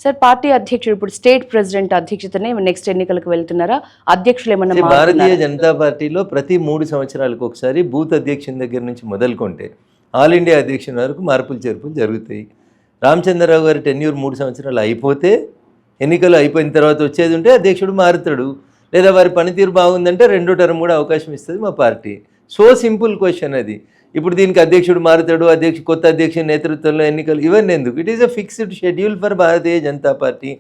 Sir party అధ్యక్షుడు ఇప్పుడు state president అధ్యక్షతనే next ఎన్నికలకు వెళ్తున్నారా? అధ్యక్షులు ఏమన్నా భారతీయ జనతా పార్టీలో ప్రతి 3 సంవత్సరాలకు ఒకసారి బూత్ అధ్యక్షుని దగ్గర నుంచి మొదలుకొంటే ఆల్ ఇండియా అధ్యక్షుని వరకు మార్పులు చేర్పులు జరుగుతాయి. రామచంద్రరావు గారి టెన్యూర్ 3 సంవత్సరాలు అయిపోతే, ఎన్నికలు అయిపోయిన తర్వాత వచ్చేది ఉంటే అధ్యక్షుడు మారుతాడు, లేదా వారి పనితీరు బాగుందంటే రెండో టర్మ్ కూడా అవకాశం ఇస్తుంది మా పార్టీ. సో సింపుల్ క్వశ్చన్ అది. ఇప్పుడు దీనికి అధ్యక్షుడు మారుతాడు, కొత్త అధ్యక్షుడి నేతృత్వంలో ఎన్నికలు, ఇవన్నీ ఎందుకు? It is a fixed schedule for Bharatiya Janata party.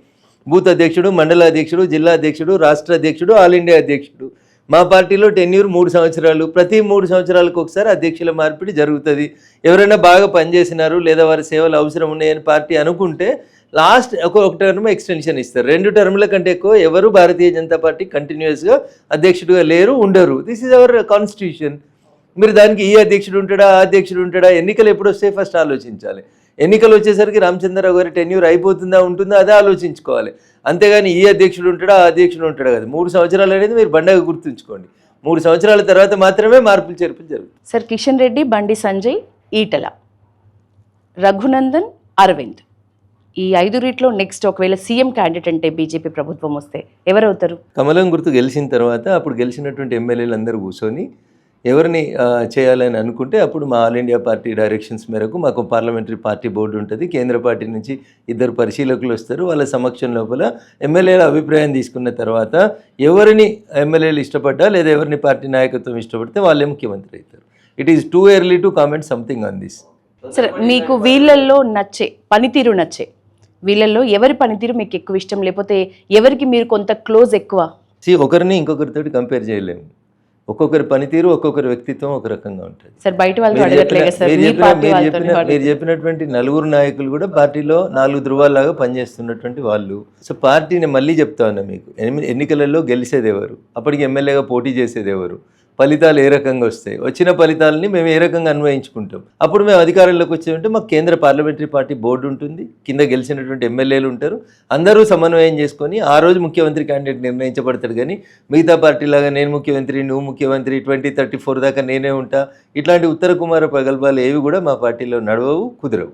Booth అధ్యక్షుడు, మండల అధ్యక్షుడు, జిల్లా అధ్యక్షుడు, రాష్ట్ర అధ్యక్షుడు, ఆల్ ఇండియా అధ్యక్షుడు. మా పార్టీలో టెన్యూర్ 3 సంవత్సరాలు. ప్రతి 3 సంవత్సరాలకు ఒకసారి అధ్యక్షుల మార్పిడి జరుగుతుంది. ఎవరైనా బాగా పనిచేసినారు లేదా వారి సేవలు అవసరం ఉన్నాయని పార్టీ అనుకుంటే లాస్ట్ ఒక టర్మ్ ఎక్స్టెన్షన్ ఇస్తారు. 2 టర్ముల కంటే ఎక్కువ ఎవరు భారతీయ జనతా పార్టీ కంటిన్యూస్గా అధ్యక్షుడిగా లేరు, ఉండరు. This is our constitution. మీరు దానికి ఈ అధ్యక్షుడు ఉంటాడా, ఆ అధ్యక్షుడు ఉంటాడా? ఎన్నికలు ఎప్పుడు వస్తే ఫస్ట్ ఆలోచించాలి. ఎన్నికలు వచ్చేసరికి రామచంద్రరావు గారి టెన్యూర్ అయిపోతుందా ఉంటుందా అదే ఆలోచించుకోవాలి. అంతేగాని ఈ అధ్యక్షుడు ఉంటాడా, ఆ అధ్యక్షుడు ఉంటాడా కదా. 3 సంవత్సరాలు అనేది మీరు బండగా గుర్తుంచుకోండి. 3 సంవత్సరాల తర్వాత మాత్రమే మార్పులు చేర్పులు జరుగుతాయి. సార్ కిషన్ రెడ్డి, బండి సంజయ్, ఈటల, రఘునందన్, అరవింద్, ఈ 5 రీట్లో నెక్స్ట్ ఒకవేళ సీఎం క్యాండిడేట్ అంటే బీజేపీ ప్రభుత్వం వస్తే ఎవరవుతారు? కమలం గుర్తు గెలిచిన తర్వాత అప్పుడు గెలిచినటువంటి ఎమ్మెల్యేలు అందరూ కూర్చొని ఎవరిని చేయాలని అనుకుంటే అప్పుడు మా ఆల్ ఇండియా పార్టీ డైరెక్షన్స్ మేరకు మాకు పార్లమెంటరీ పార్టీ బోర్డు ఉంటుంది. కేంద్ర పార్టీ నుంచి 2 పరిశీలకులు వస్తారు. వాళ్ళ సమక్షం లోపల ఎమ్మెల్యేల అభిప్రాయం తీసుకున్న తర్వాత ఎవరిని ఎమ్మెల్యేలు ఇష్టపడ్డా లేదా ఎవరిని పార్టీ నాయకత్వం ఇష్టపడితే వాళ్ళే ముఖ్యమంత్రి అవుతారు. It is too early to comment something on this. సరే, మీకు వీళ్ళల్లో పనితీరు నచ్చే వీళ్ళల్లో ఎవరి పనితీరు మీకు ఎక్కువ ఇష్టం, లేకపోతే ఎవరికి మీరు కొంత క్లోజ్ ఎక్కువ? ఒకరిని ఇంకొకరితో కంపేర్ చేయలేము. ఒక్కొక్కరి పనితీరు, ఒక్కొక్కరి వ్యక్తిత్వం ఒక రకంగా ఉంటుంది. సార్ బయట వాళ్ళు అడగట్లేదు సార్. మీరు చెప్పినటువంటి 4 నాయకులు కూడా పార్టీలో 4 ధృవాల్లాగా పనిచేస్తున్నటువంటి వాళ్ళు. సో పార్టీని మళ్ళీ చెప్తా ఉన్నా మీకు, ఎన్నికలలో గెలిచేది ఎవరు, అప్పటికి ఎమ్మెల్యేగా పోటీ చేసేది ఎవరు, ఫలితాలు ఏ రకంగా వస్తాయి, వచ్చిన ఫలితాలని మేము ఏ రకంగా అన్వయించుకుంటాం. అప్పుడు మేము అధికారంలోకి వచ్చామంటే మాకు కేంద్ర పార్లమెంటరీ పార్టీ బోర్డు ఉంటుంది, కింద గెలిచినటువంటి ఎమ్మెల్యేలు ఉంటారు. అందరూ సమన్వయం చేసుకొని ఆ రోజు ముఖ్యమంత్రి క్యాండిడేట్ నిర్ణయించబడతాడు. కానీ మిగతా పార్టీలాగా నేను ముఖ్యమంత్రి, నువ్వు ముఖ్యమంత్రి, 2034 దాకా నేనే ఉంటా, ఇట్లాంటి ఉత్తర కుమార ప్రగల్భాలు ఏవి కూడా మా పార్టీలో నడవవు, కుదరవు.